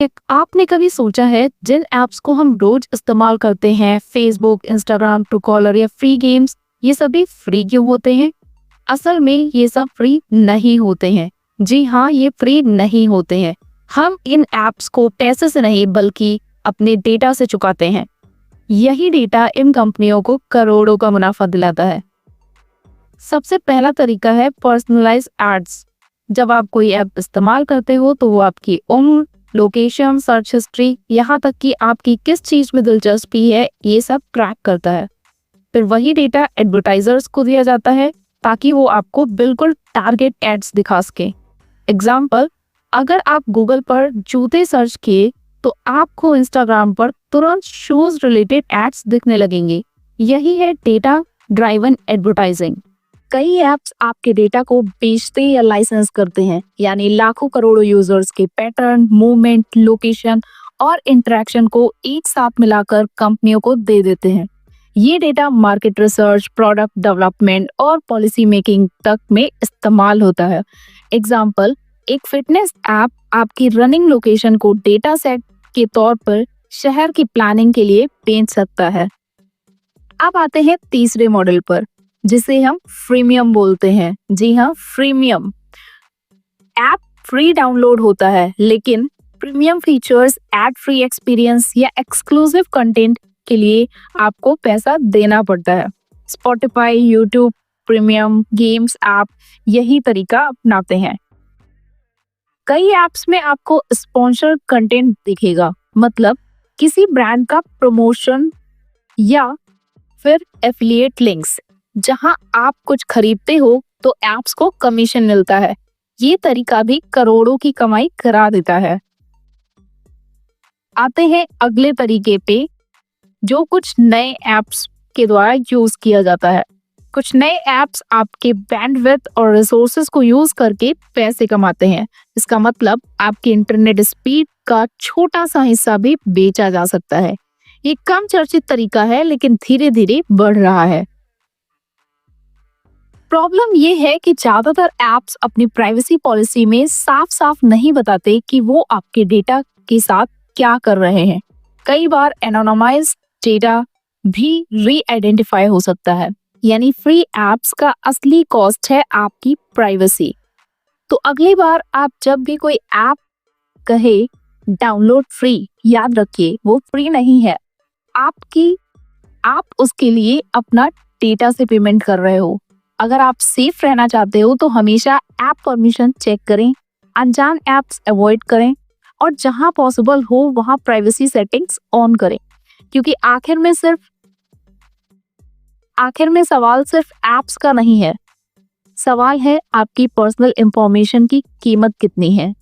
आपने कभी सोचा है जिन ऐप्स को हम रोज इस्तेमाल करते हैं, फेसबुक, इंस्टाग्राम, ट्रूकॉलर या फ्री गेम्स, ये सभी फ्री क्यों होते हैं? असल में ये सब फ्री नहीं होते हैं। जी हाँ, ये फ्री नहीं होते हैं। हम इन ऐप्स को पैसे से नहीं बल्कि अपने डेटा से चुकाते हैं। यही डेटा इन कंपनियों को करोड़ों का मुनाफा दिलाता है। सबसे पहला तरीका है पर्सनलाइज एड्स। जब आप कोई ऐप इस्तेमाल करते हो तो वो आपकी उम्र, लोकेशन, सर्च हिस्ट्री, यहाँ तक कि आपकी किस चीज में दिलचस्पी है, ये सब ट्रैक करता है। फिर वही डेटा एडवर्टाइजर्स को दिया जाता है ताकि वो आपको बिल्कुल टारगेट एड्स दिखा सके। एग्जाम्पल, अगर आप गूगल पर जूते सर्च किए तो आपको इंस्टाग्राम पर तुरंत शूज रिलेटेड एड्स दिखने लगेंगे। यही है डेटा ड्राइवन एडवर्टाइजिंग। कई ऐप्स आपके डेटा को बेचते या लाइसेंस करते हैं, यानी लाखों करोड़ों यूजर्स के पैटर्न, मूवमेंट, लोकेशन और इंटरेक्शन को एक साथ मिलाकर कंपनियों को दे देते हैं। ये data market research, product development और पॉलिसी मेकिंग तक में इस्तेमाल होता है। एग्जाम्पल, एक फिटनेस ऐप आपकी रनिंग लोकेशन को डेटा सेट के तौर पर शहर की प्लानिंग के लिए बेच सकता है। अब आते हैं तीसरे मॉडल पर, जिसे हम फ्रीमियम बोलते हैं। जी हाँ, फ्रीमियम। ऐप फ्री डाउनलोड होता है, लेकिन premium features, ad free experience या एक्सक्लूसिव कंटेंट के लिए आपको पैसा देना पड़ता है। Spotify, YouTube premium, games app यही तरीका अपनाते हैं। कई ऐप्स में आपको स्पॉन्सर्ड कंटेंट दिखेगा, मतलब किसी ब्रांड का प्रमोशन या फिर एफिलिएट लिंक्स। जहां आप कुछ खरीदते हो तो ऐप्स को कमीशन मिलता है। ये तरीका भी करोड़ों की कमाई करा देता है। आते हैं अगले तरीके पे, जो कुछ नए ऐप्स के द्वारा यूज किया जाता है। कुछ नए ऐप्स आपके बैंडविड्थ और रिसोर्सेज को यूज करके पैसे कमाते हैं। इसका मतलब आपकी इंटरनेट स्पीड का छोटा सा हिस्सा भी बेचा जा सकता है। ये कम चर्चित तरीका है, लेकिन धीरे धीरे बढ़ रहा है। प्रॉब्लम ये है कि ज्यादातर ऐप्स अपनी प्राइवेसी पॉलिसी में साफ साफ नहीं बताते कि वो आपके डेटा के साथ क्या कर रहे हैं। कई बार एनोनिमाइज डेटा भी री आइडेंटिफाई हो सकता है, यानी फ्री ऐप्स का असली कॉस्ट है आपकी प्राइवेसी। तो अगली बार आप जब भी कोई ऐप कहे डाउनलोड फ्री, याद रखिए वो फ्री नहीं है। आप उसके लिए अपना डेटा से पेमेंट कर रहे हो। अगर आप सेफ रहना चाहते हो तो हमेशा ऐप परमिशन चेक करें, अनजान ऐप्स अवॉइड करें और जहां पॉसिबल हो वहां प्राइवेसी सेटिंग्स ऑन करें, क्योंकि आखिर में सवाल सिर्फ ऐप्स का नहीं है, सवाल है आपकी पर्सनल इंफॉर्मेशन की कीमत कितनी है।